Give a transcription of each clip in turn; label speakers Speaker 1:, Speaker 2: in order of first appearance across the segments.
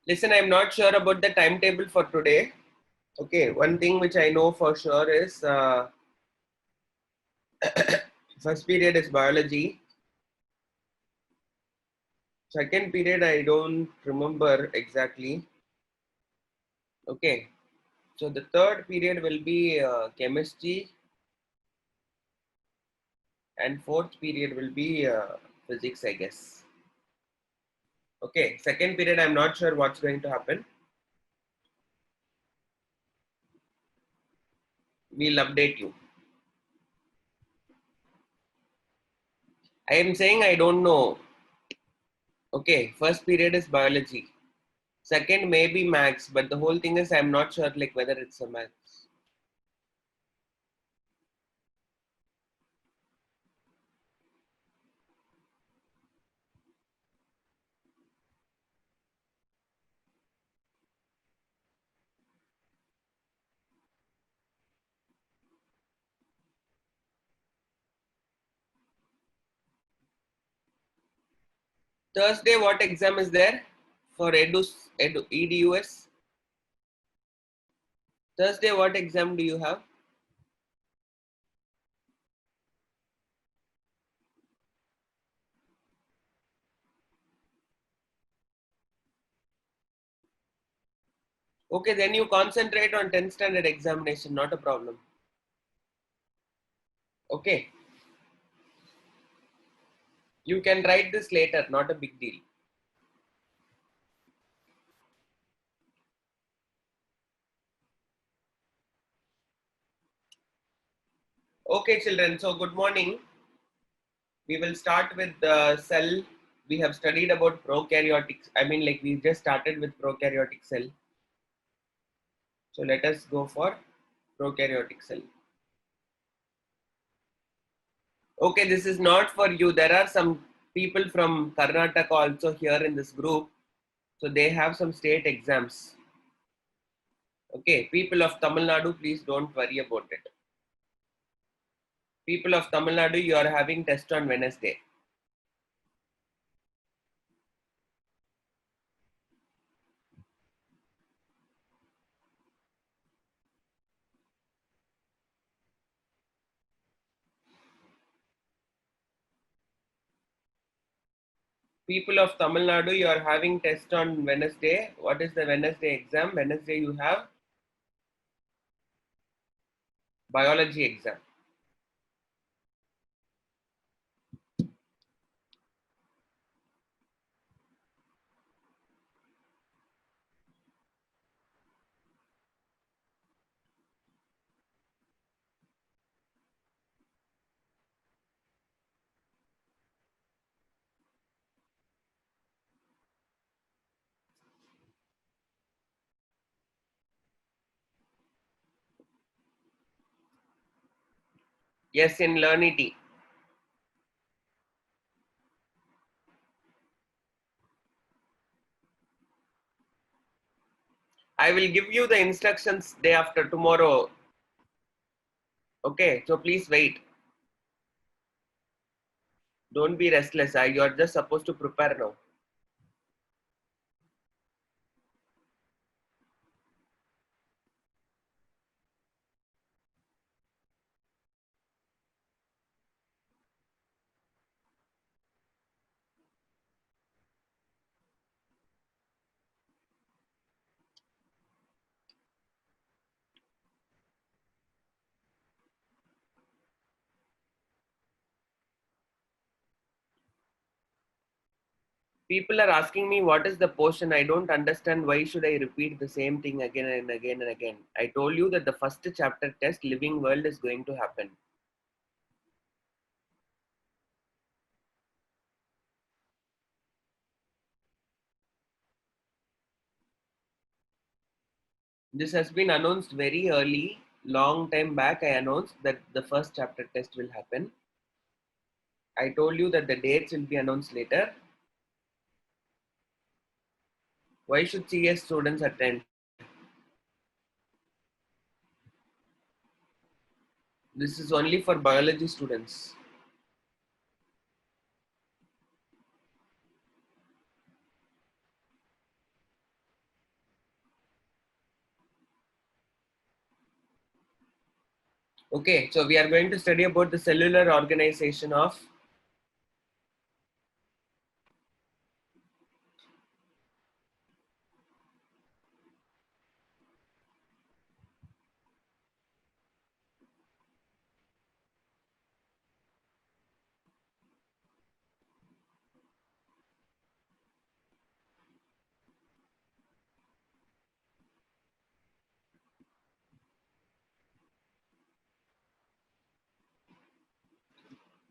Speaker 1: Listen, I'm not sure about the timetable for today. Okay, one thing which I know for sure is first period is biology. Second period, I don't remember exactly. Okay, so the third period will be chemistry, and fourth period will be physics, I guess. Okay, second period, I'm not sure what's going to happen. We'll update you. I am saying I don't know. Okay, first period is biology. Second may be max, but the whole thing is I'm not sure like whether it's a max. Thursday, what exam is there for EDUS? Thursday, what exam do you have? Okay, then you concentrate on 10th standard examination, not a problem. Okay, you can write this later, not a big deal. Okay, children, so good morning. We will start with the cell. We have studied about prokaryotic. I mean, like we just started with prokaryotic cell. So let us go for prokaryotic cell. Okay, this is not for you. There are some people from Karnataka also here in this group. So they have some state exams. Okay, people of Tamil Nadu, please don't worry about it. People of Tamil Nadu, you are having test on Wednesday. People of Tamil Nadu, you are having test on Wednesday. What is the Wednesday exam? Wednesday you have biology exam. Yes, in Learnity. I will give you the instructions day after tomorrow. Okay, so please wait. Don't be restless. You are just supposed to prepare now. People are asking me what is the portion. I don't understand why should I repeat the same thing again and again and again. I told you that the first chapter test living world is going to happen. This has been announced very early, long time back. I announced that the first chapter test will happen. I told you that the dates will be announced later. Why should CS students attend? This is only for biology students. Okay, so we are going to study about the cellular organization of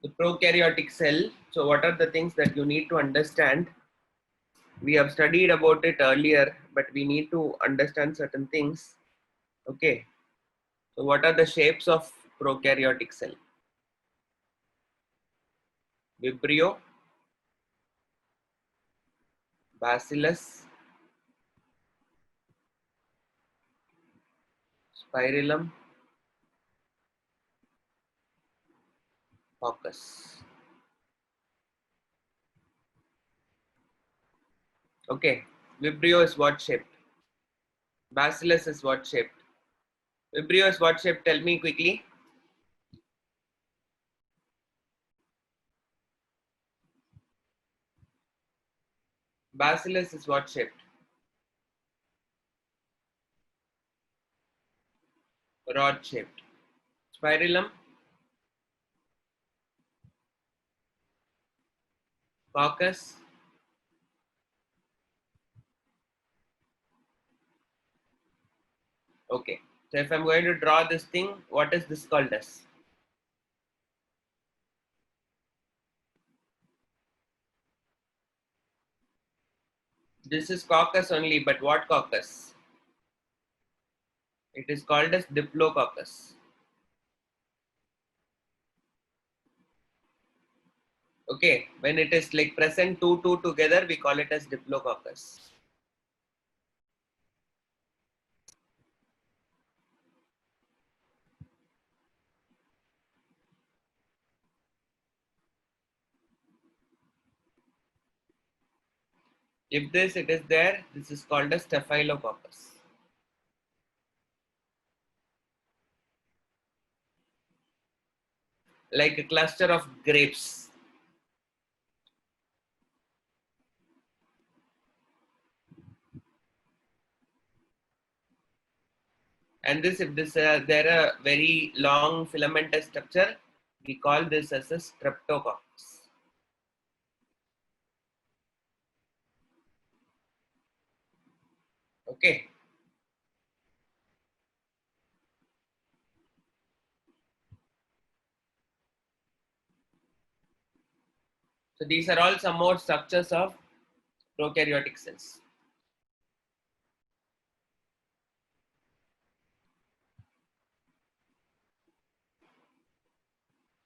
Speaker 1: the prokaryotic cell. So what are the things that you need to understand? We have studied about it earlier, but we need to understand certain things. Okay, so what are the shapes of prokaryotic cell? Vibrio, bacillus, spirillum, coccus. Okay, Vibrio is what shaped? Bacillus is what shaped? Vibrio is what shaped? Tell me quickly. Bacillus is what shaped? Rod shaped. Spirillum, coccus. Okay, so if I'm going to draw this thing, what is this called as? This is coccus only, but what coccus? It is called as diplococcus. Okay, when it is like present two together, we call it as diplococcus. If this it is there, this is called as staphylococcus. Like a cluster of grapes. And this, if this there a very long filamentous structure, we call this as a streptococcus. Okay. So these are all some more structures of prokaryotic cells.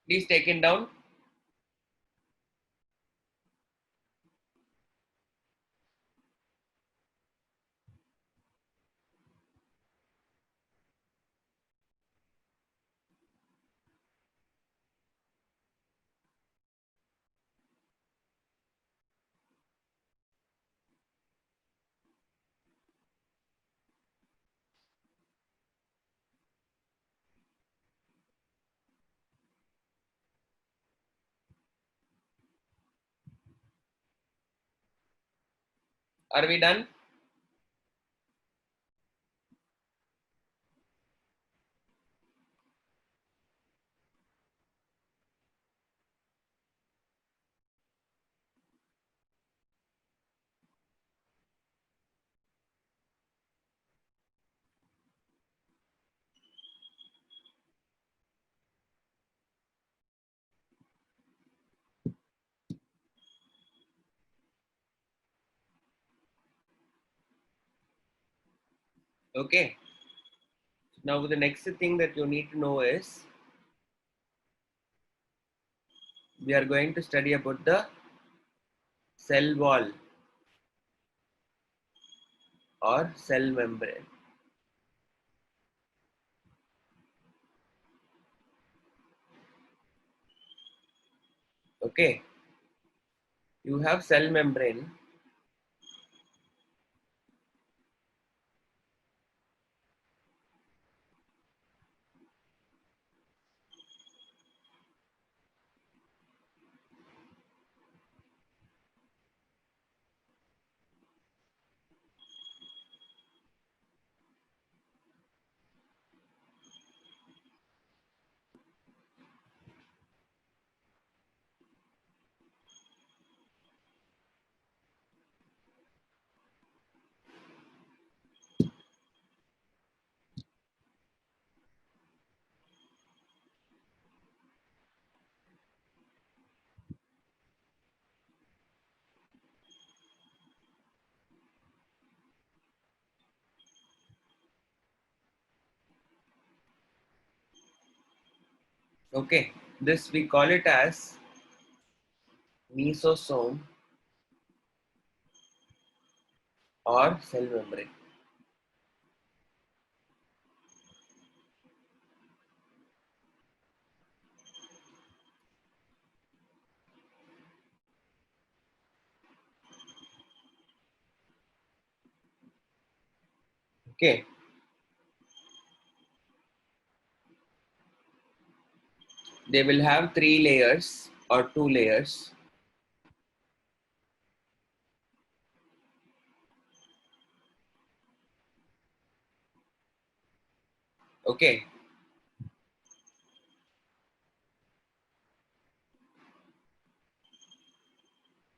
Speaker 1: Please take it down. Are we done? Okay. Now the next thing that you need to know is we are going to study about the cell wall or cell membrane. Okay. You have cell membrane. Okay, this we call it as mesosome or cell membrane. Okay, they will have three layers or two layers. Okay,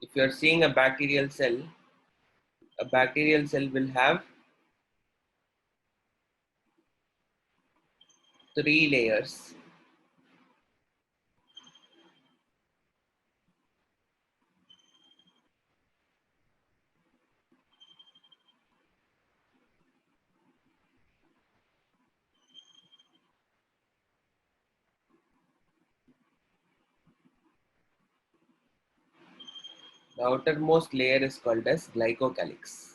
Speaker 1: if you are seeing a bacterial cell will have three layers. The outermost layer is called as glycocalyx.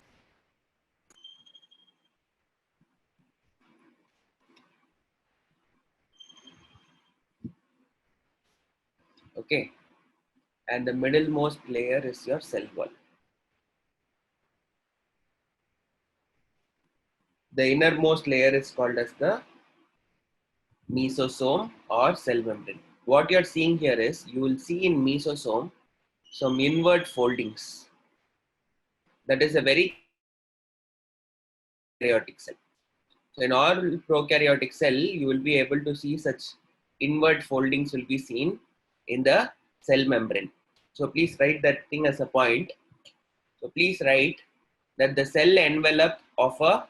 Speaker 1: Okay, and the middlemost layer is your cell wall. The innermost layer is called as the mesosome or cell membrane. What you're seeing here is you will see in mesosome some inward foldings. That is a very prokaryotic cell. So in all prokaryotic cell, you will be able to see such inward foldings will be seen in the cell membrane. So please write that thing as a point. So please write that the cell envelope of a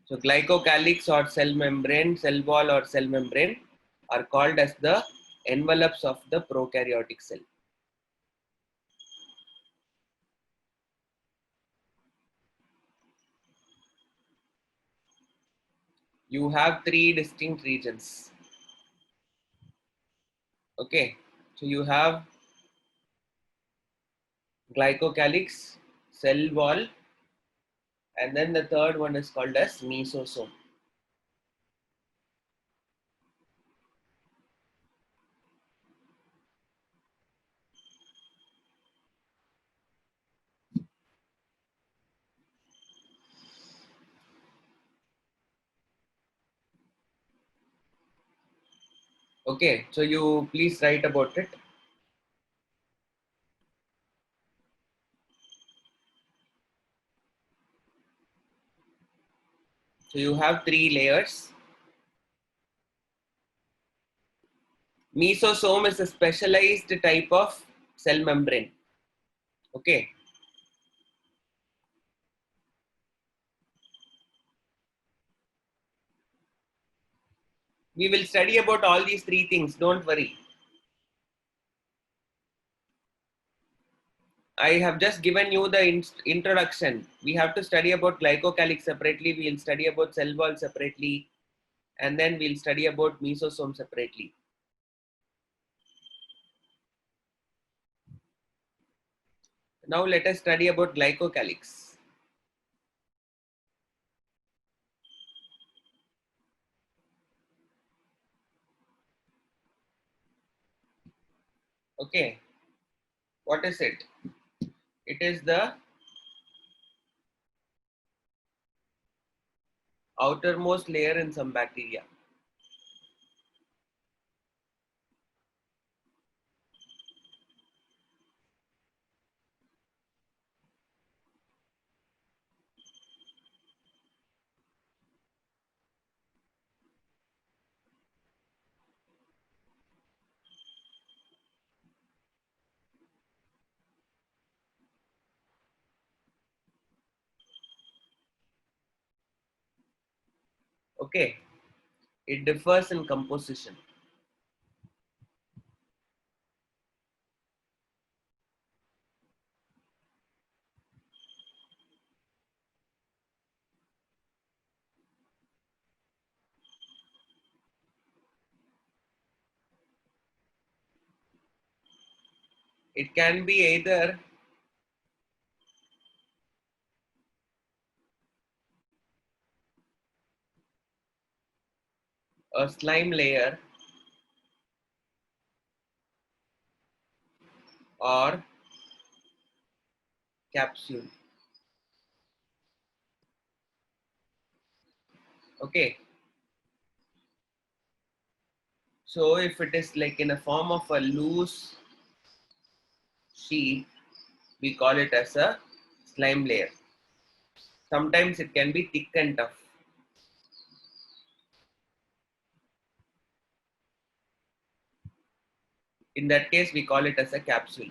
Speaker 1: so glycocalyx or cell membrane, cell wall or cell membrane are called as the envelopes of the prokaryotic cell. You have three distinct regions. Okay, so you have glycocalyx, cell wall, and then the third one is called as mesosome. Okay, so you please write about it. So you have three layers. Mesosome is a specialized type of cell membrane. Okay, we will study about all these three things, don't worry. I have just given you the introduction. We have to study about glycocalyx separately, we will study about cell wall separately, and then we'll study about mesosome separately. Now let us study about glycocalyx. Okay, what is it? It is the outermost layer in some bacteria. Okay, it differs in composition. It can be either a slime layer or capsule. Okay. So if it is like in a form of a loose sheet, we call it as a slime layer. Sometimes it can be thick and tough. In that case, we call it as a capsule.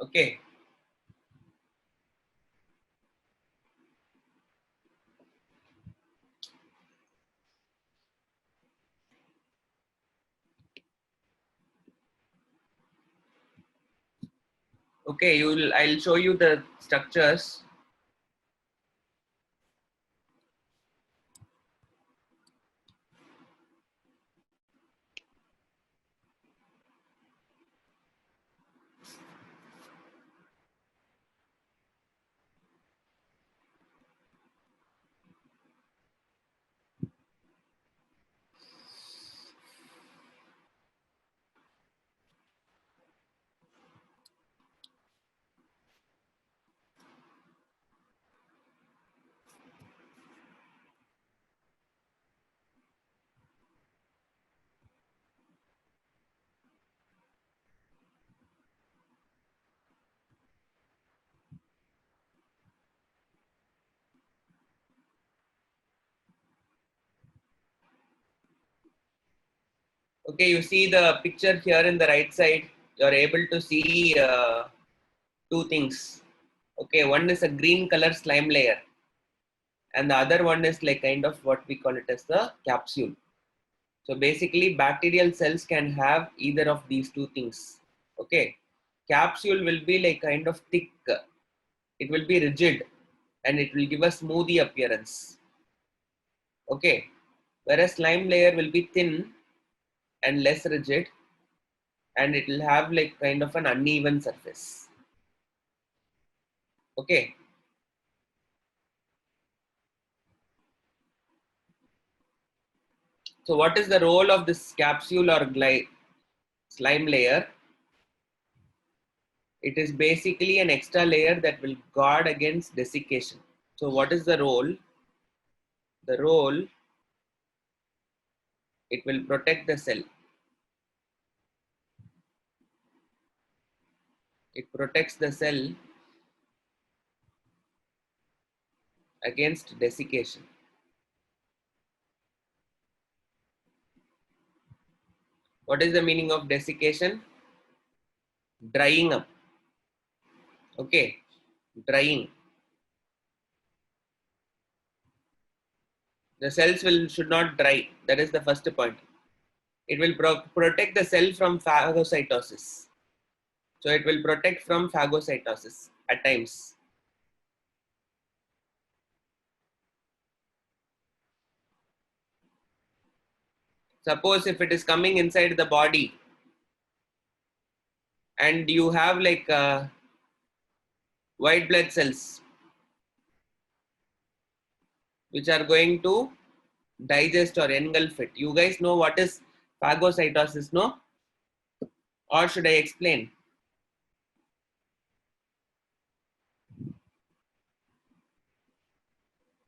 Speaker 1: Okay. Okay, I'll show you the structures. Okay, you see the picture here in the right side. You're able to see two things. Okay, one is a green color slime layer, and the other one is like kind of what we call it as the capsule. So basically, bacterial cells can have either of these two things. Okay, capsule will be like kind of thick, it will be rigid, and it will give a smoothie appearance. Okay, whereas slime layer will be thin and less rigid, and it will have like kind of an uneven surface. Okay, so what is the role of this capsule or slime layer? It is basically an extra layer that will guard against desiccation. So what is the role? The role, it will protect the cell. It protects the cell against desiccation. What is the meaning of desiccation? Drying up. Okay, drying. The cells should not dry. That is the first point. It will protect the cell from phagocytosis. So it will protect from phagocytosis at times. Suppose if it is coming inside the body and you have like white blood cells which are going to digest or engulf it. You guys know what is phagocytosis, no? Or should I explain?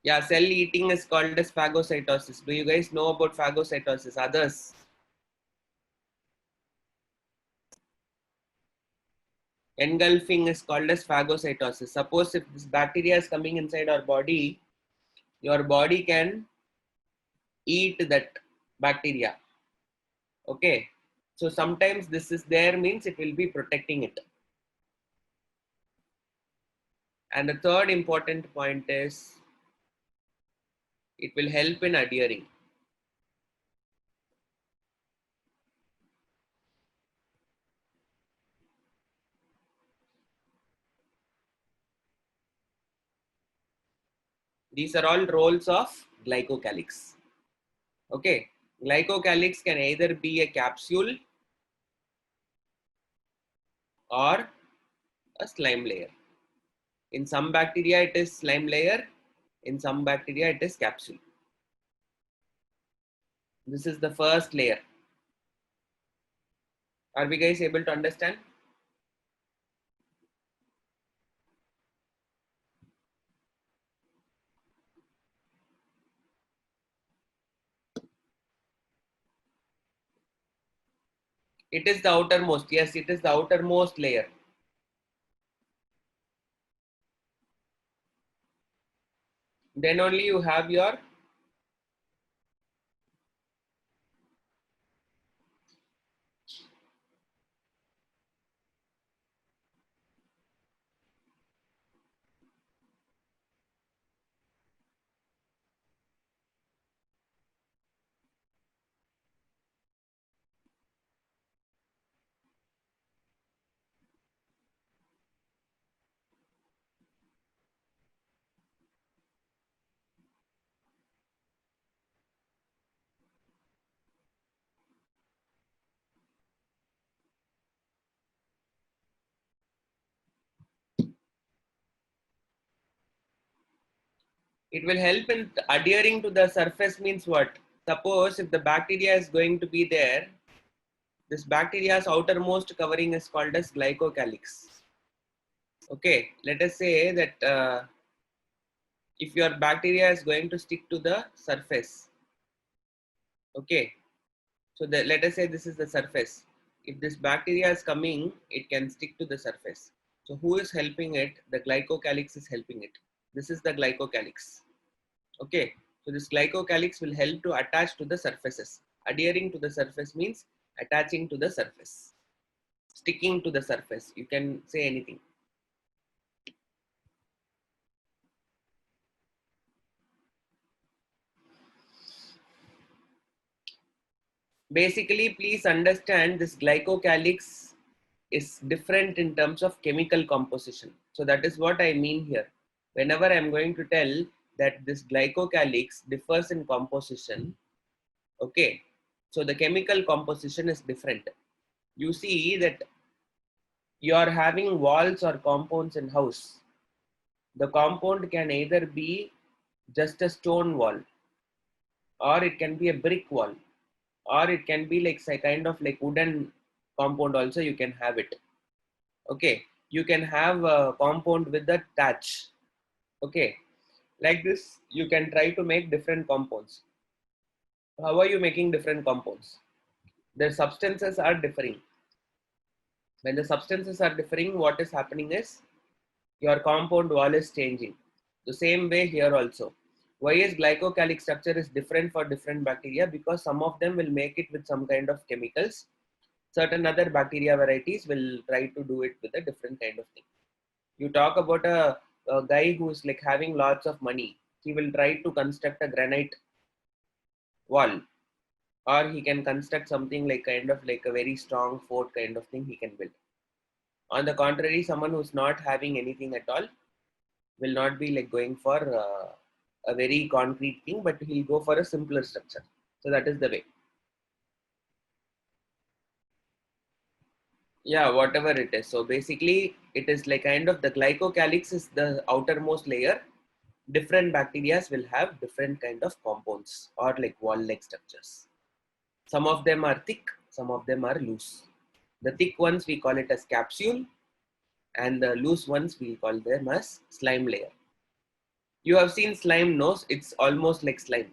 Speaker 1: Yeah, cell eating is called as phagocytosis. Do you guys know about phagocytosis? Others? Engulfing is called as phagocytosis. Suppose if this bacteria is coming inside our body, your body can eat that bacteria. Okay. So sometimes this is there means it will be protecting it. And the third important point is it will help in adhering. These are all roles of glycocalyx. Okay, glycocalyx can either be a capsule or a slime layer. In some bacteria it is slime layer, in some bacteria it is capsule. This is the first layer. Are we guys able to understand? It is the outermost. Yes, it is the outermost layer. Then only you have your it will help in adhering to the surface means what? Suppose if the bacteria is going to be there, this bacteria's outermost covering is called as glycocalyx. Okay, let us say that if your bacteria is going to stick to the surface, okay, so let us say this is the surface. If this bacteria is coming, it can stick to the surface. So who is helping it? The glycocalyx is helping it. This is the glycocalyx. Okay, so this glycocalyx will help to attach to the surfaces. Adhering to the surface means attaching to the surface, sticking to the surface. You can say anything. Basically, please understand this glycocalyx is different in terms of chemical composition. So that is what I mean here. Whenever I'm going to tell that this glycocalyx differs in composition, okay, so the chemical composition is different. You see that you are having walls or compounds in house. The compound can either be just a stone wall, or it can be a brick wall, or it can be like a kind of like wooden compound also you can have it. Okay, you can have a compound with a thatch. Okay, like this you can try to make different compounds. How are you making different compounds? The substances are differing. When the substances are differing, what is happening is your compound wall is changing. The same way here also. Why is glycocalyx structure is different for different bacteria? Because some of them will make it with some kind of chemicals. Certain other bacteria varieties will try to do it with a different kind of thing. You talk about a guy who is like having lots of money. He will try to construct a granite wall, or he can construct something like kind of like a very strong fort kind of thing he can build. On the contrary, someone who's not having anything at all will not be like going for a very concrete thing, but he'll go for a simpler structure. So that is the way. Yeah, whatever it is. So basically, it is like kind of the glycocalyx is the outermost layer. Different bacteria will have different kind of compounds or like wall-like structures. Some of them are thick, some of them are loose. The thick ones we call it as capsule, and the loose ones we call them as slime layer. You have seen slime nose, it's almost like slime.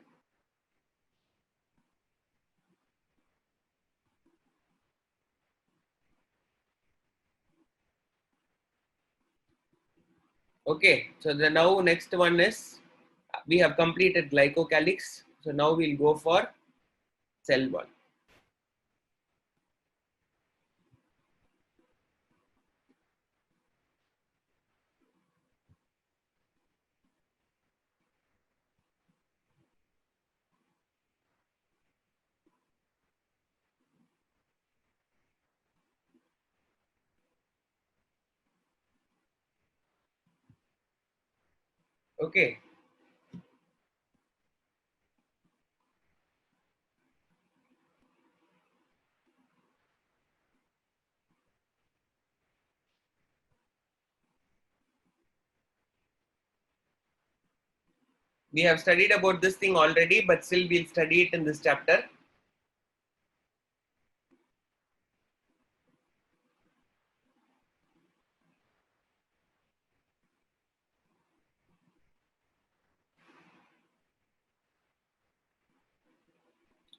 Speaker 1: Okay, so the now next one is we have completed glycocalyx. So now we'll go for cell wall. Okay, We have studied about this thing already, but still we'll study it in this chapter.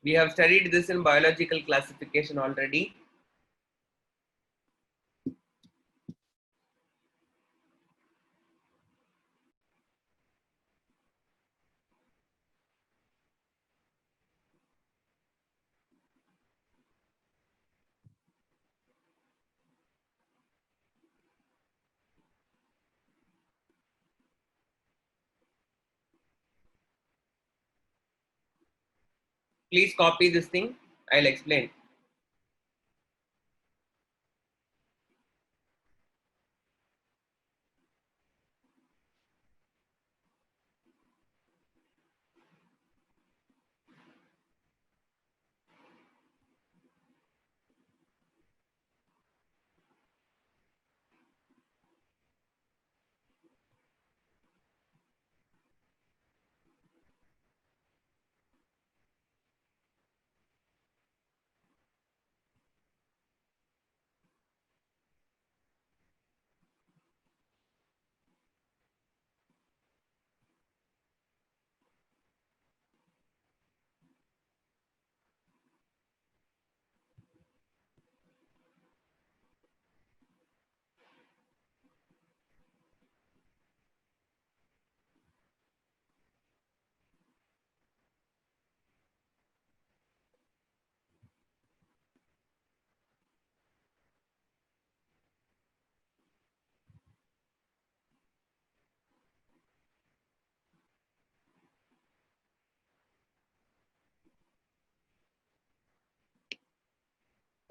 Speaker 1: We have studied this in biological classification already. Please copy this thing. I'll explain.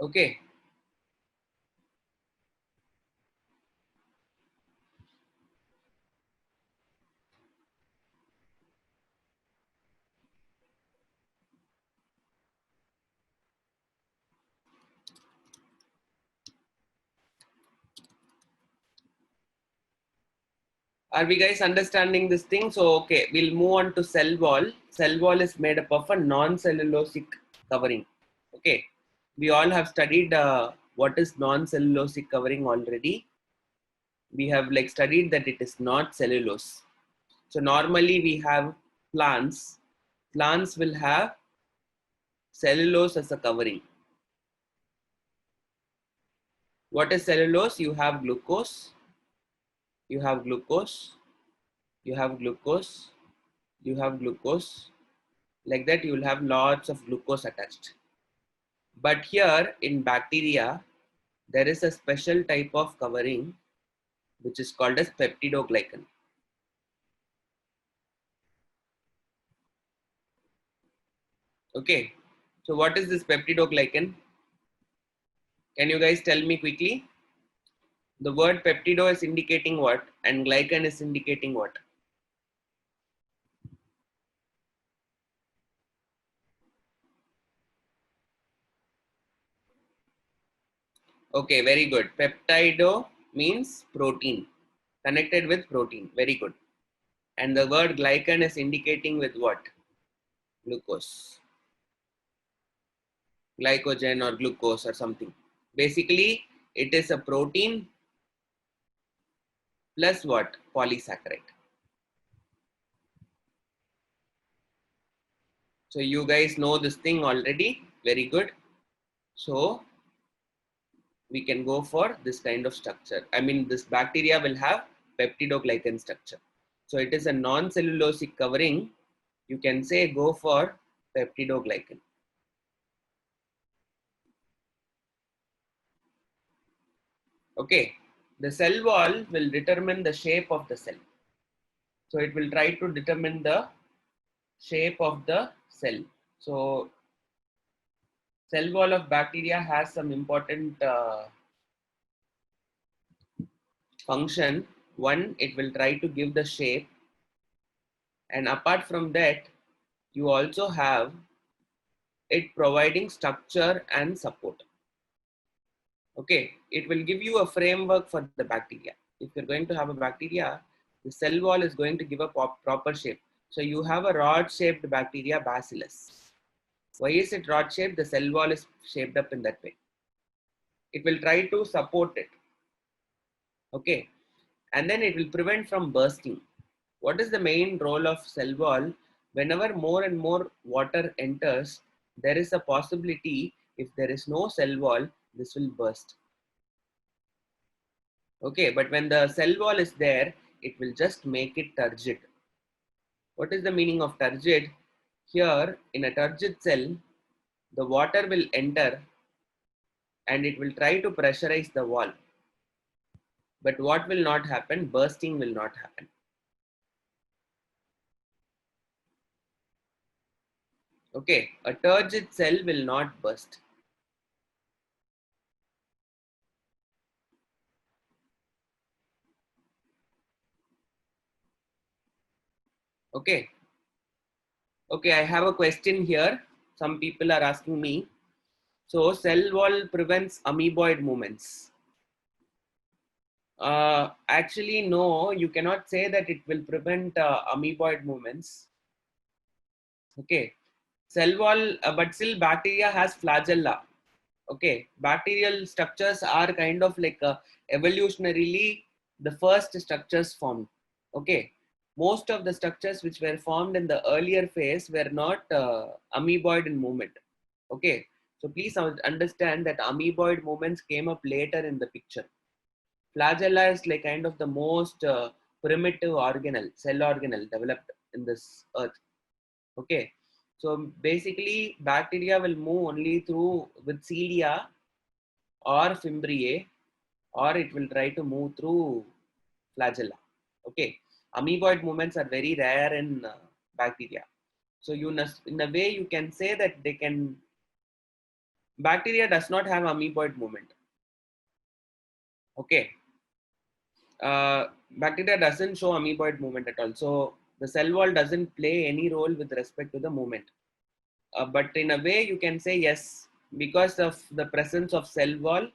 Speaker 1: Okay. Are we guys understanding this thing? So, okay, we'll move on to cell wall. Cell wall is made up of a non-cellulosic covering. Okay, we all have studied what is non-cellulosic covering already. We have like studied that it is not cellulose. So normally we have plants. Plants will have cellulose as a covering. What is cellulose? You have glucose, you have glucose, you have glucose, you have glucose. Like that, you will have lots of glucose attached. But here in bacteria, there is a special type of covering which is called as peptidoglycan. Okay, so what is this peptidoglycan? Can you guys tell me quickly? The word peptido is indicating what, and glycan is indicating what? Okay, very good. Peptido means protein, connected with protein. Very good. And the word glycan is indicating with what? Glucose, glycogen or glucose or something. Basically, it is a protein plus what? Polysaccharide. So you guys know this thing already. Very good. So we can go for this kind of structure. I mean, this bacteria will have peptidoglycan structure. So it is a non-cellulosic covering. You can say go for peptidoglycan. Okay. The cell wall will determine the shape of the cell. So it will try to determine the shape of the cell. So cell wall of bacteria has some important function. One, it will try to give the shape, and apart from that, you also have it providing structure and support. Okay, it will give you a framework for the bacteria. If you're going to have a bacteria, the cell wall is going to give a proper shape. So you have a rod-shaped bacteria, Bacillus. Why is it rod-shaped? The cell wall is shaped up in that way. It will try to support it. Okay. And then it will prevent from bursting. What is the main role of cell wall? Whenever more and more water enters, there is a possibility if there is no cell wall, this will burst. Okay, but when the cell wall is there, it will just make it turgid. What is the meaning of turgid? Here, in a turgid cell, the water will enter and it will try to pressurize the wall. But what will not happen? Bursting will not happen. Okay, a turgid cell will not burst. Okay, okay, I have a question here. Some people are asking me. So, cell wall prevents amoeboid movements. Actually, no, you cannot say that it will prevent amoeboid movements. Okay, cell wall, but still bacteria has flagella. Okay, bacterial structures are kind of like evolutionarily the first structures formed. Okay, most of the structures which were formed in the earlier phase were not amoeboid in movement. Okay, so please understand that amoeboid movements came up later in the picture. Flagella is like kind of the most primitive organelle, cell organelle developed in this earth. Okay, so basically bacteria will move only through with cilia or fimbriae, or it will try to move through flagella. Okay, amoeboid movements are very rare in bacteria. So you in a way you can say that they can. Bacteria does not have amoeboid movement. Okay, bacteria doesn't show amoeboid movement at all. So the cell wall doesn't play any role with respect to the movement. But in a way you can say yes, because of the presence of cell wall,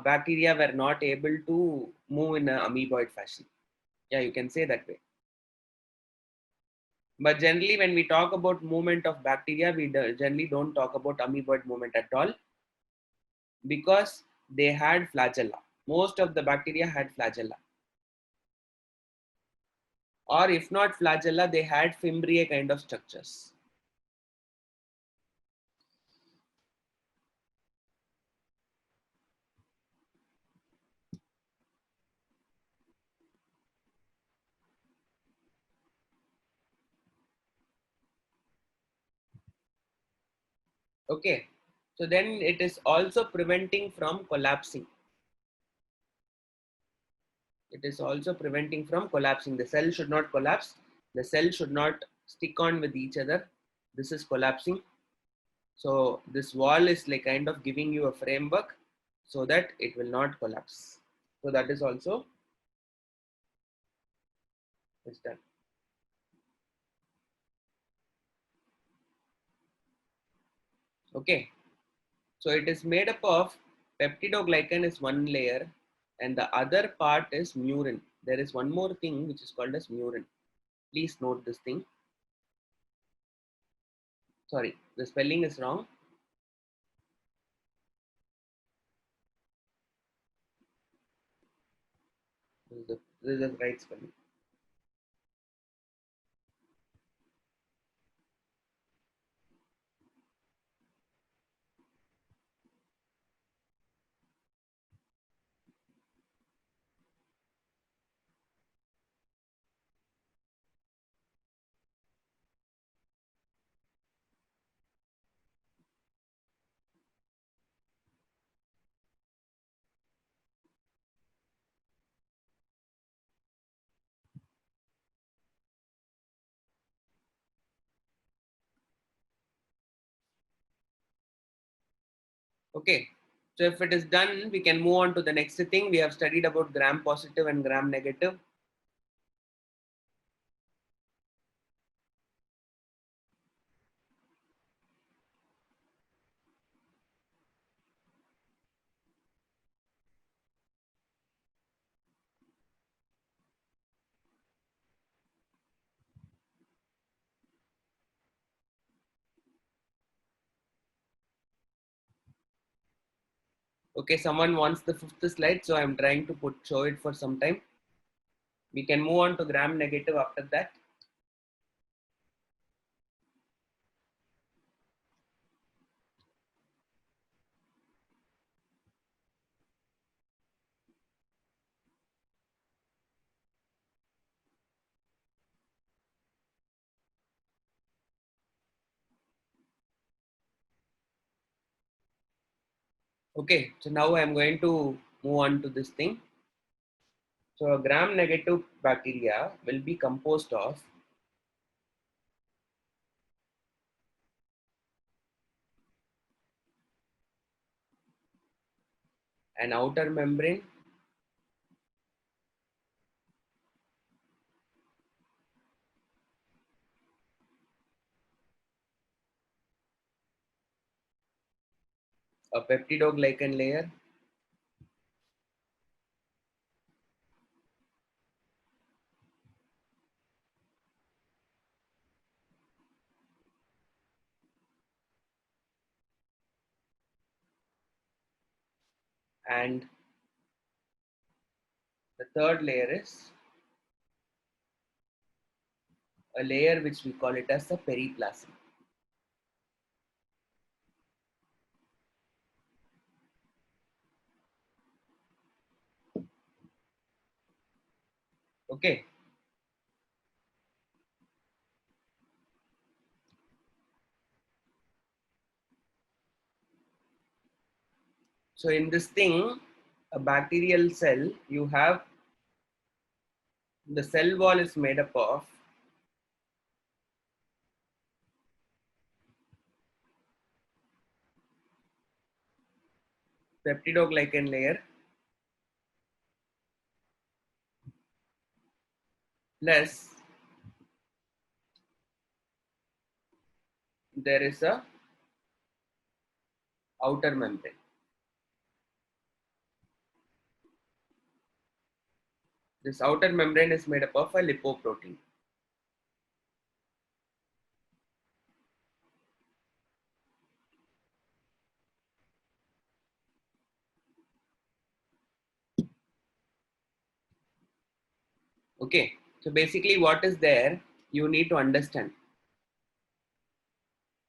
Speaker 1: bacteria were not able to move in an amoeboid fashion. Yeah, you can say that way. But generally, when we talk about movement of bacteria, we generally don't talk about amoeboid movement at all because they had flagella. Most of the bacteria had flagella. Or if not flagella, they had fimbriae kind of structures. Okay. So then it is also preventing from collapsing. It is also preventing from collapsing. The cell should not collapse. The cell should not stick on with each other. This is collapsing. So this wall is like kind of giving you a framework so that it will not collapse. So that is also is done. Okay. So it is made up of peptidoglycan is one layer and the other part is murin. There is one more thing which is called as murin. Please note this thing. Sorry, the spelling is wrong. This is the right spelling. Okay. So if it is done, we can move on to the next thing. We have studied about gram positive and gram negative. Okay, someone wants the fifth slide, so I'm trying to show it for some time. We can move on to gram negative after that. Okay, so now I'm going to move on to this thing. So a gram negative bacteria will be composed of an outer membrane, a peptidoglycan layer, and the third layer is a layer which we call it as the periplasm. Okay. So in this thing, a bacterial cell, you have the cell wall is made up of peptidoglycan layer plus there is a outer membrane. This outer membrane is made up of a lipoprotein. Okay, so basically what is there, you need to understand.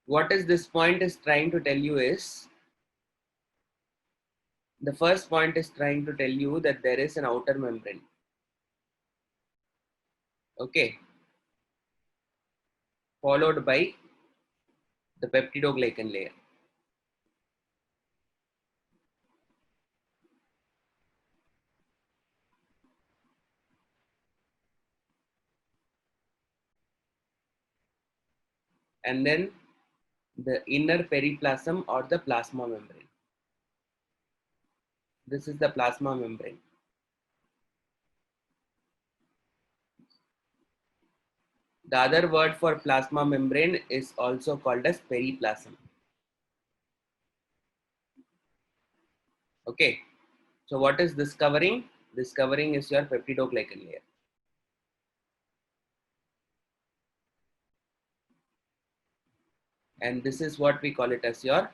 Speaker 1: What is this point is trying to tell you is, the first point is trying to tell you that there is an outer membrane. Okay, followed by the peptidoglycan layer. And then the inner periplasm or the plasma membrane. This is the plasma membrane. The other word for plasma membrane is also called as periplasm. Okay, so what is this covering? This covering is your peptidoglycan layer. And this is what we call it as your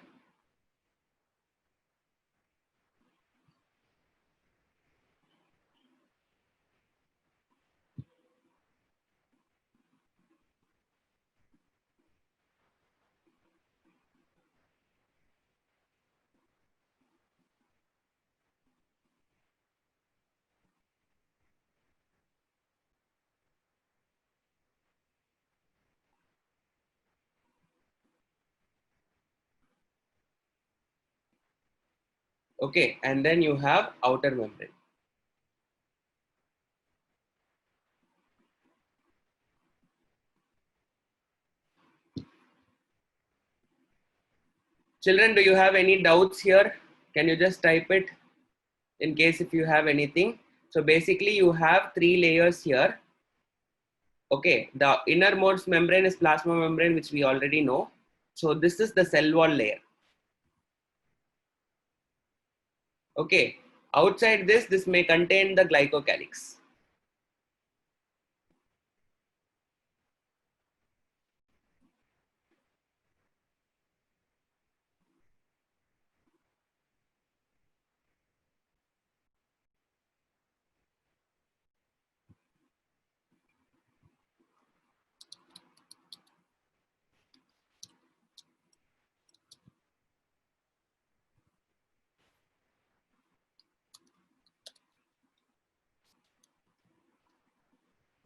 Speaker 1: okay, and then you have outer membrane. Children, do you have any doubts here? Can you just type it in case if you have anything? So basically you have three layers here. Okay, the innermost membrane is plasma membrane, which we already know. So this is the cell wall layer. Okay, outside this may contain the glycocalyx.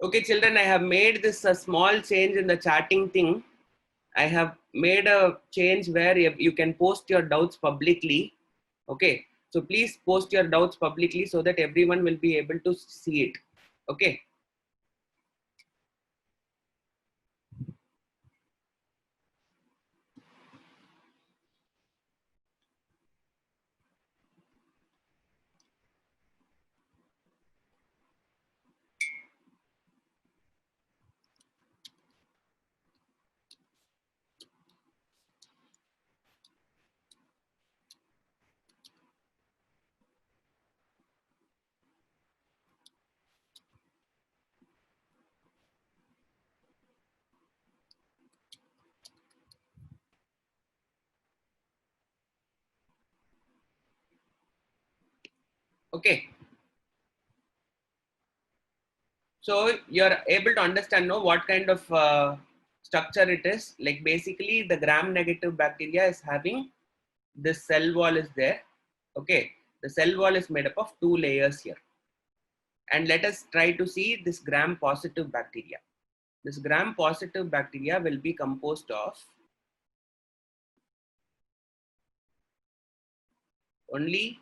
Speaker 1: Okay, children, I have made this a small change in the chatting thing. I have made a change where you can post your doubts publicly. Okay, so please post your doubts publicly so that everyone will be able to see it. Okay. Okay. So you're able to understand no what kind of structure it is. Like basically the gram-negative bacteria is having this cell wall is there. Okay, the cell wall is made up of two layers here. And let us try to see this gram-positive bacteria. This gram-positive bacteria will be composed of only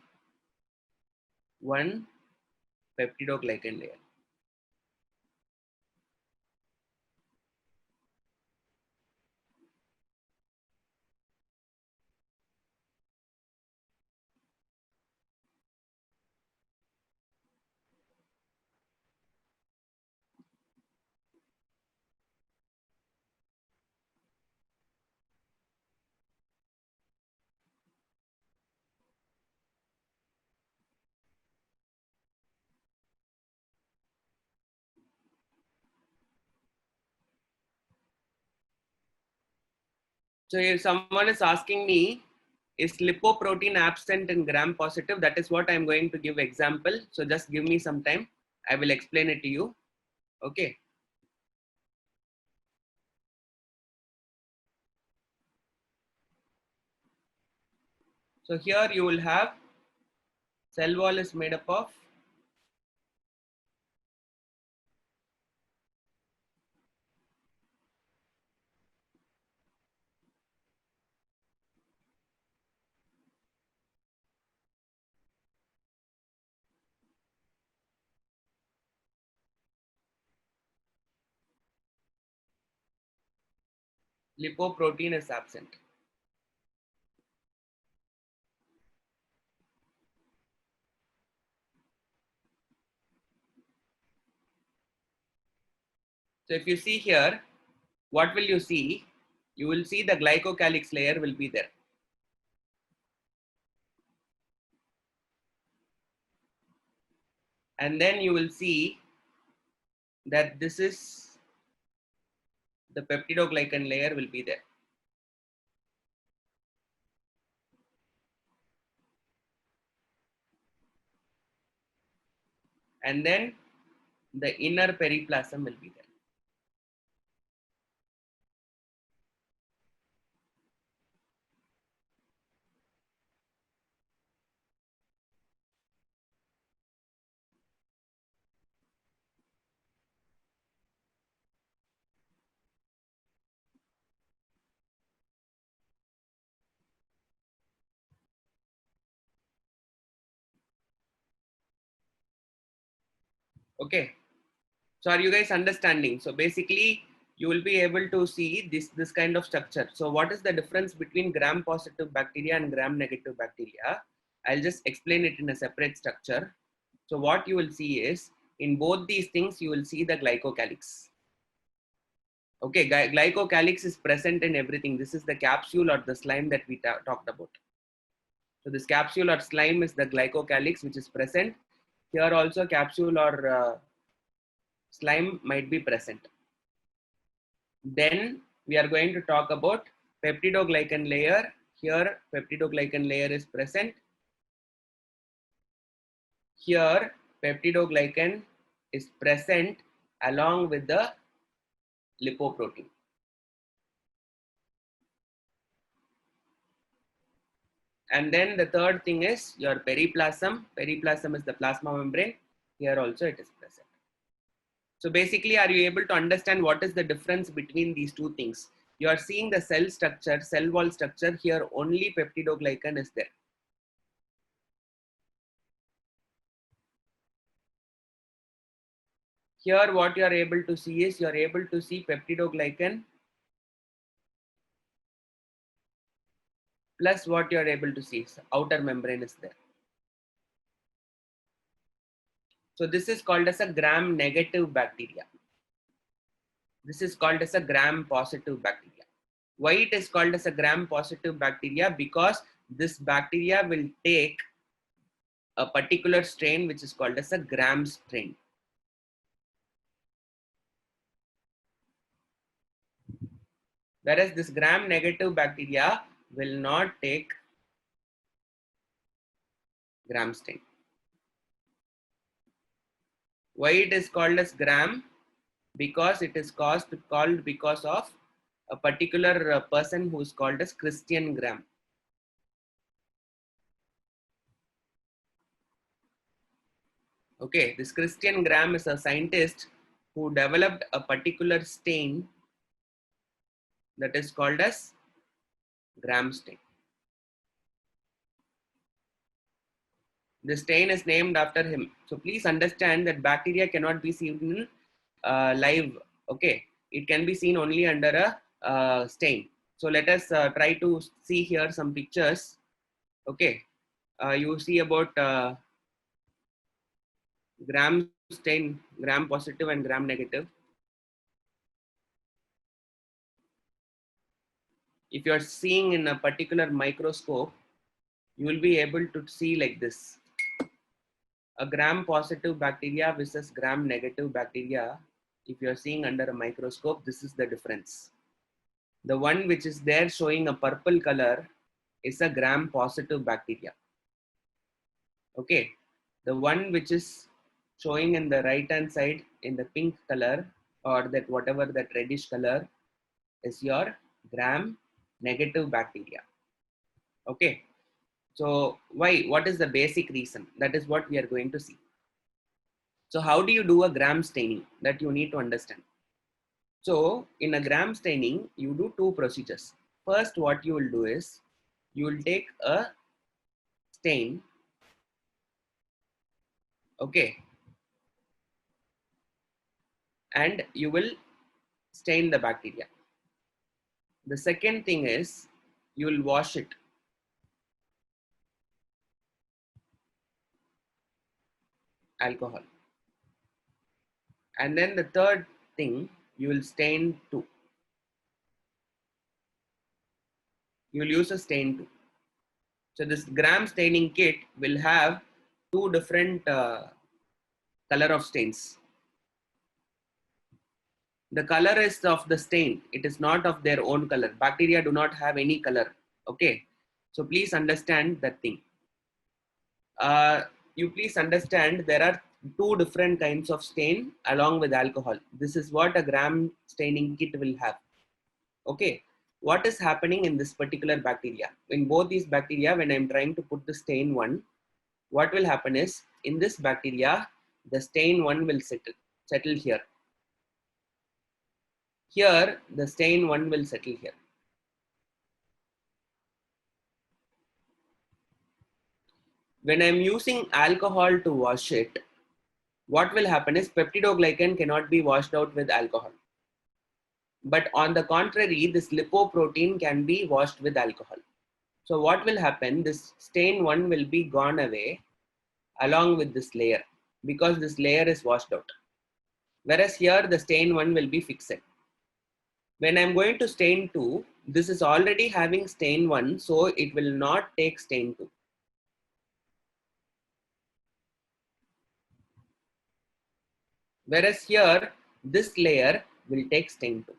Speaker 1: one peptidoglycan layer. So if someone is asking me, is lipoprotein absent in gram positive? That is what I'm going to give example. So just give me some time. I will explain it to you. Okay. So here you will have cell wall is made up of lipoprotein is absent. So if you see here, what will you see? You will see the glycocalyx layer will be there. And then you will see that this is the peptidoglycan layer will be there. And then the inner periplasm will be there. Okay. So are you guys understanding? So basically you will be able to see this kind of structure. So what is the difference between gram positive bacteria and gram negative bacteria? I'll just explain it in a separate structure. So what you will see is in both these things, you will see the glycocalyx. Okay, glycocalyx is present in everything. This is the capsule or the slime that we talked about. So this capsule or slime is the glycocalyx which is present. Here also capsule or slime might be present. Then we are going to talk about peptidoglycan layer. Here peptidoglycan layer is present. Here peptidoglycan is present along with the lipoprotein. And then the third thing is your periplasm. Periplasm is the plasma membrane. Here also it is present. So basically, are you able to understand what is the difference between these two things? You are seeing the cell structure, cell wall structure. Here only peptidoglycan is there. Here what you are able to see is you are able to see peptidoglycan plus what you are able to see is outer membrane is there. So this is called as a gram-negative bacteria. This is called as a gram-positive bacteria. Why it is called as a gram-positive bacteria? Because this bacteria will take a particular strain which is called as a gram strain. Whereas this gram-negative bacteria will not take gram strain. Why it is called as gram? Because it is called because of a particular person who is called as Christian Gram. Okay, this Christian Gram is a scientist who developed a particular stain that is called as Gram stain. The stain is named after him. So please understand that bacteria cannot be seen in live. Okay, it can be seen only under a stain. So let us try to see here some pictures. Okay, you see about gram stain, gram positive and gram negative. If you are seeing in a particular microscope, you will be able to see like this. A gram positive bacteria versus gram negative bacteria. If you are seeing under a microscope, this is the difference. The one which is there showing a purple color is a gram positive bacteria. Okay. The one which is showing in the right hand side in the pink color or that whatever that reddish color is your gram negative bacteria. Okay. So why? What is the basic reason? That is what we are going to see. So how do you do a gram staining? That you need to understand. So in a gram staining, you do two procedures. First, what you will do is you will take a stain. Okay. And you will stain the bacteria. The second thing is you will wash it. Alcohol. And then the third thing, you will stain too. You will use a stain too. So this gram staining kit will have two different color of stains. The color is of the stain. It is not of their own color. Bacteria do not have any color. Okay. So please understand that thing. You please understand there are two different kinds of stain along with alcohol. This is what a gram staining kit will have. Okay. What is happening in this particular bacteria? In both these bacteria, when I'm trying to put the stain one, what will happen is in this bacteria, the stain one will settle here. Here, the stain one will settle here. When I'm using alcohol to wash it, what will happen is peptidoglycan cannot be washed out with alcohol. But on the contrary, this lipoprotein can be washed with alcohol. So what will happen? This stain one will be gone away along with this layer because this layer is washed out. Whereas here the stain one will be fixed. When I'm going to stain 2, this is already having stain 1, so it will not take stain 2. Whereas here, this layer will take stain 2.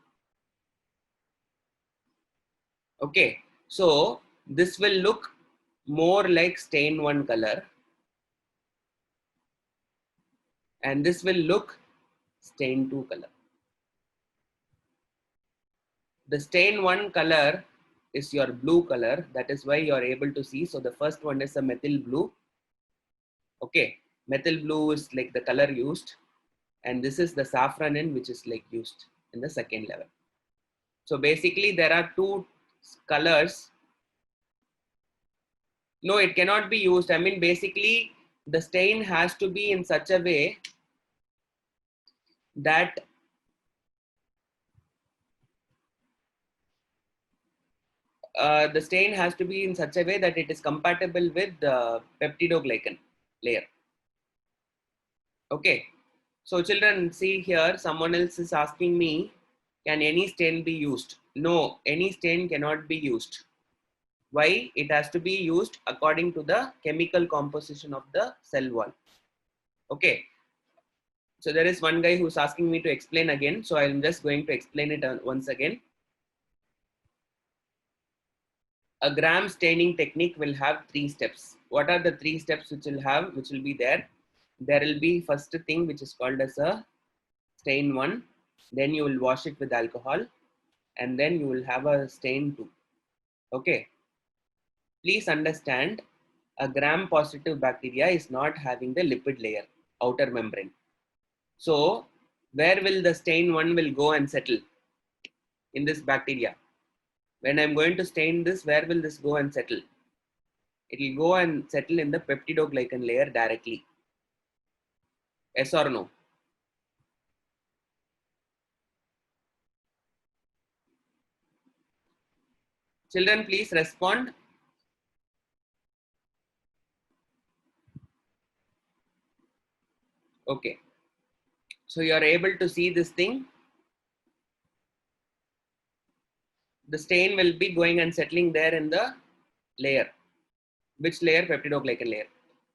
Speaker 1: Okay, so this will look more like stain 1 color. And this will look stain 2 color. The stain 1 color is your blue color. That is why you are able to see. So the first one is a methyl blue. Okay, methyl blue is like the color used. and this is the safranin which is like used in the second level. So basically there are two colors. No, it cannot be used. I mean, basically the stain has to be in such a way that the stain has to be in such a way that it is compatible with the peptidoglycan layer. Okay. So children, see here, someone else is asking me, can any stain be used? No, any stain cannot be used. Why? It has to be used according to the chemical composition of the cell wall. Okay. So there is one guy who's asking me to explain again. So I'm just going to explain it once again. A gram staining technique will have 3 steps. What are the 3 steps which will be there? There will be first thing which is called as a stain 1. Then you will wash it with alcohol. And then you will have a stain 2. Okay. Please understand, a gram positive bacteria is not having the lipid layer, outer membrane. So where will the stain 1 will go and settle? In this bacteria. When I'm going to stain this, where will this go and settle? It will go and settle in the peptidoglycan layer directly. Yes or no? Children, please respond. Okay. So you are able to see this thing. The stain will be going and settling there in the layer. Which layer? Peptidoglycan layer.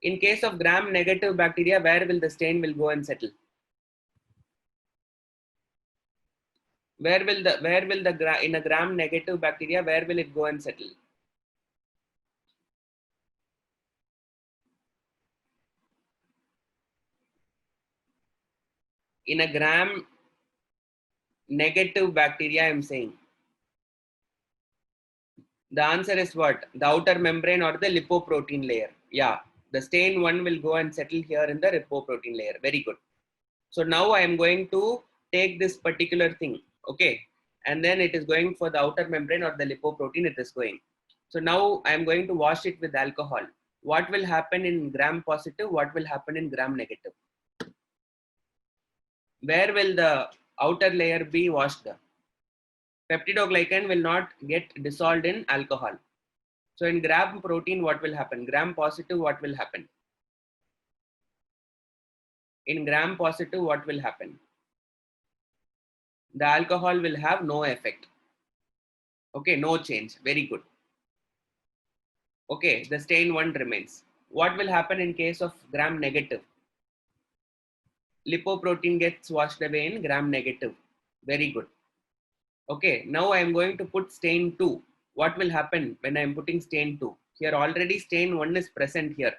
Speaker 1: In case of gram negative bacteria, where will the stain will go and settle? In a gram negative bacteria, where will it go and settle? In a gram negative bacteria, I'm saying. The answer is what? The outer membrane or the lipoprotein layer. Yeah, the stain 1 will go and settle here in the lipoprotein layer. Very good. So now I am going to take this particular thing. Okay. And then it is going for the outer membrane or the lipoprotein, it is going. So now I am going to wash it with alcohol. What will happen in gram positive? What will happen in gram negative? Where will the outer layer be washed? Peptidoglycan will not get dissolved in alcohol. So in gram protein, what will happen? Gram positive, what will happen? In gram positive, what will happen? The alcohol will have no effect. Okay, no change. Very good. Okay, the stain 1 remains. What will happen in case of gram negative? Lipoprotein gets washed away in gram negative. Very good. Okay, now I am going to put stain 2. What will happen when I am putting stain 2? Here already stain 1 is present here.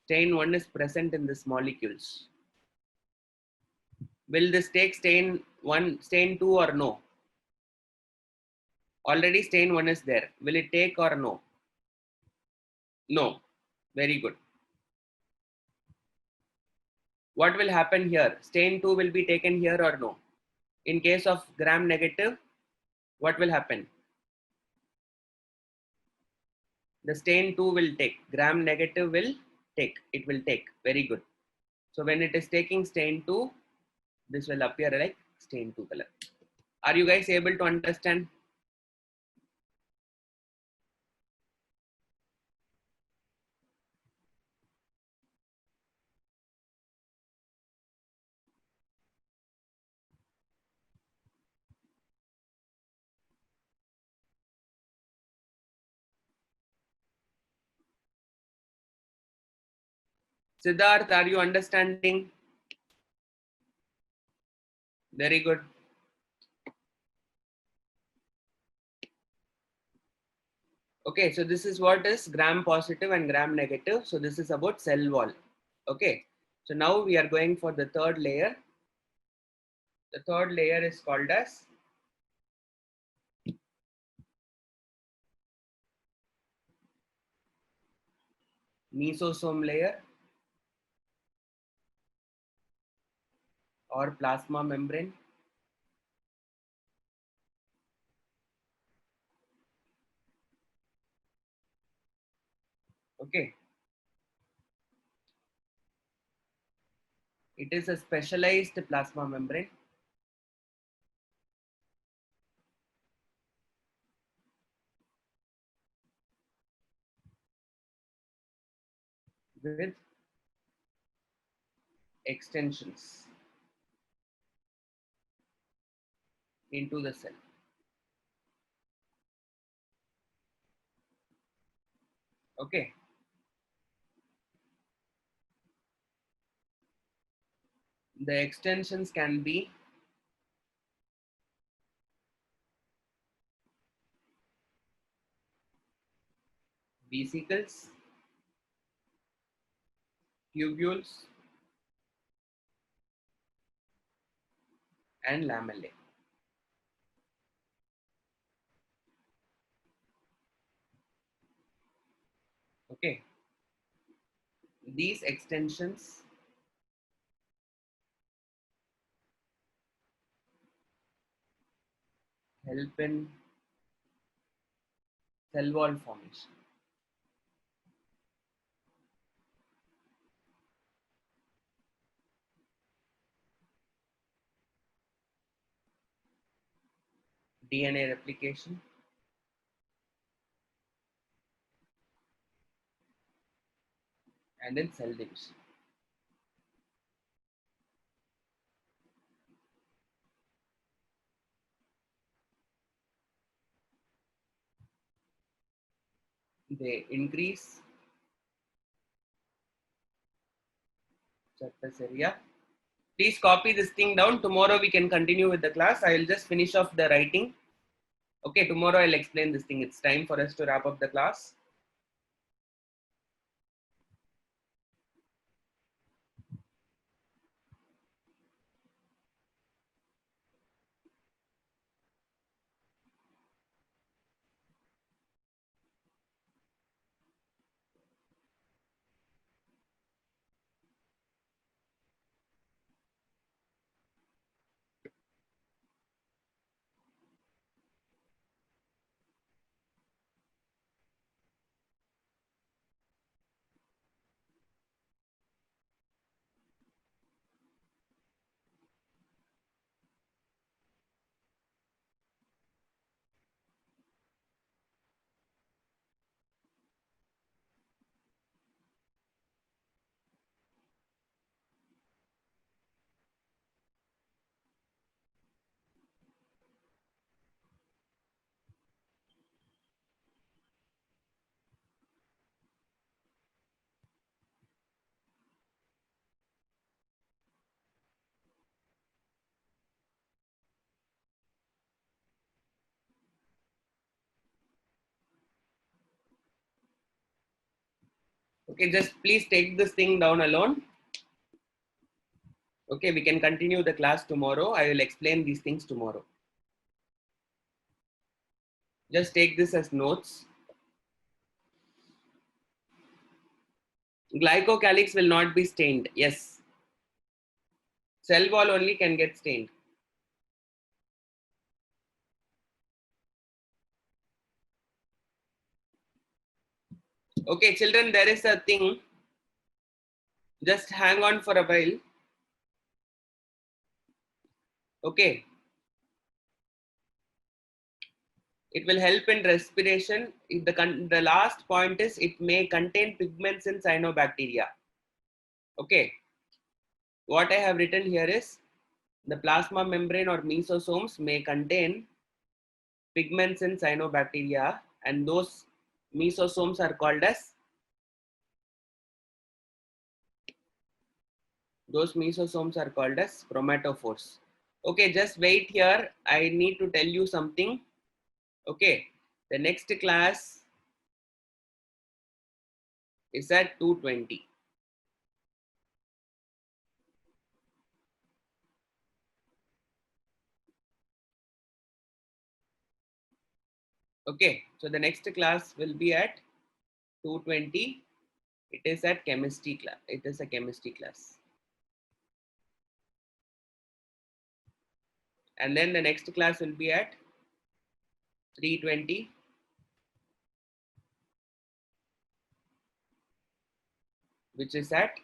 Speaker 1: Stain 1 is present in these molecules. Will this take stain 1, stain 2 or no? Already stain 1 is there. Will it take or no? No. Very good. What will happen here? Stain 2 will be taken here or no? In case of gram negative, what will happen? The stain 2 will take. Gram negative will take. It will take. Very good. So when it is taking stain 2, this will appear like stain 2 color. Are you guys able to understand? Siddharth, are you understanding? Very good. Okay, so this is what is gram positive and gram negative. So this is about cell wall. Okay, so now we are going for the third layer. The third layer is called as mesosome layer or plasma membrane. Okay. It is a specialized plasma membrane with extensions into the cell. Okay. The extensions can be vesicles, tubules, and lamellae. Okay. These extensions help in cell wall formation. DNA replication, and in cell division. They increase surface area. Please copy this thing down. Tomorrow we can continue with the class. I will just finish off the writing. Okay, tomorrow I'll explain this thing. It's time for us to wrap up the class. Okay, just please take this thing down alone. Okay, we can continue the class tomorrow. I will explain these things tomorrow. Just take this as notes. Glycocalyx will not be stained. Yes. Cell wall only can get stained. Okay, children, there is a thing. Just hang on for a while. Okay. It will help in respiration. The last point is it may contain pigments in cyanobacteria. Okay. What I have written here is the plasma membrane or mesosomes may contain pigments in cyanobacteria, and those mesosomes are called as chromatophores. Okay, just wait here. I need to tell you something. Okay, the next class is at 2:20. Okay, so the next class will be at 2:20. It is at chemistry class. It is a chemistry class. And then the next class will be at 3:20. Which is at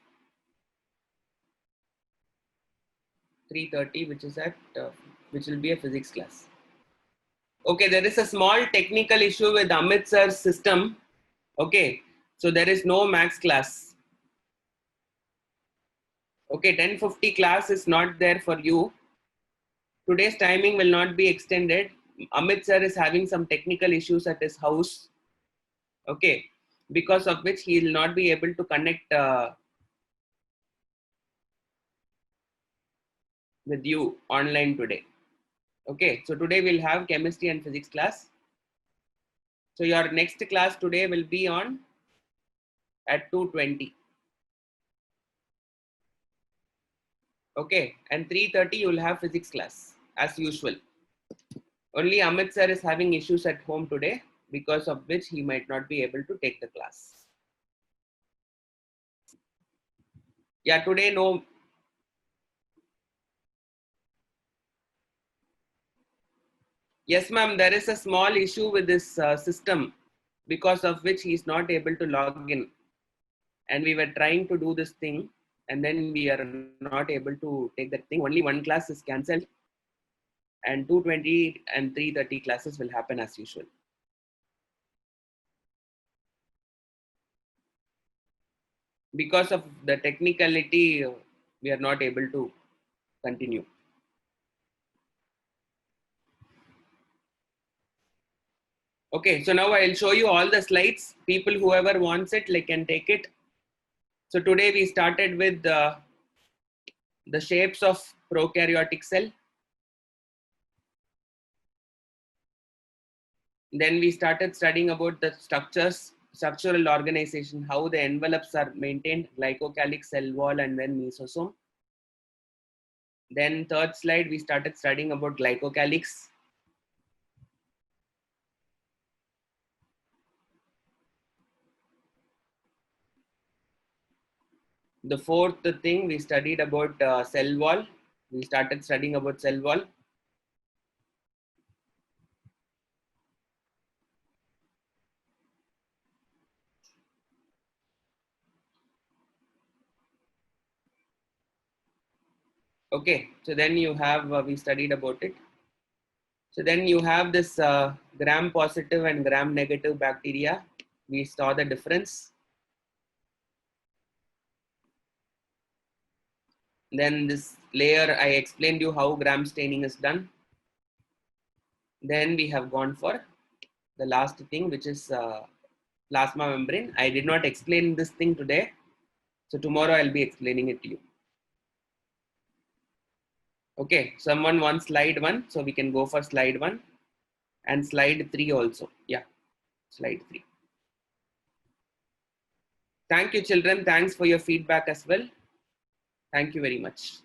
Speaker 1: 3:30, which will be a physics class. Okay, there is a small technical issue with Amit sir's system. Okay, so there is no max class. Okay, 10:50 class is not there for you. Today's timing will not be extended. Amit sir is having some technical issues at his house. Okay, because of which he will not be able to connect with you online today. Okay, so today we'll have chemistry and physics class. So your next class today will be on at 2:20. Okay, and 3:30 you will have physics class as usual. Only Amit sir is having issues at home today, because of which he might not be able to take the class. Yeah, today no. Yes, ma'am, there is a small issue with this system, because of which he is not able to log in. And we were trying to do this thing, and then we are not able to take that thing. Only one class is cancelled, and 2:20 and 3:30 classes will happen as usual. Because of the technicality, we are not able to continue. Okay, so now I'll show you all the slides. People, whoever wants it, like, can take it. So today we started with the shapes of prokaryotic cell. Then we started studying about the structural organization, how the envelopes are maintained, glycocalyx, cell wall, and then mesosome. Then third slide, we started studying about glycocalyx. The fourth thing, we studied about cell wall. We started studying about cell wall. Okay, so then you have, we studied about it. So then you have this gram positive and gram negative bacteria. We saw the difference. Then this layer, I explained you how gram staining is done. Then we have gone for the last thing, which is plasma membrane. I did not explain this thing today. So tomorrow I'll be explaining it to you. Okay, someone wants slide 1, so we can go for slide 1 and slide 3 also. Yeah, slide 3. Thank you, children. Thanks for your feedback as well. Thank you very much.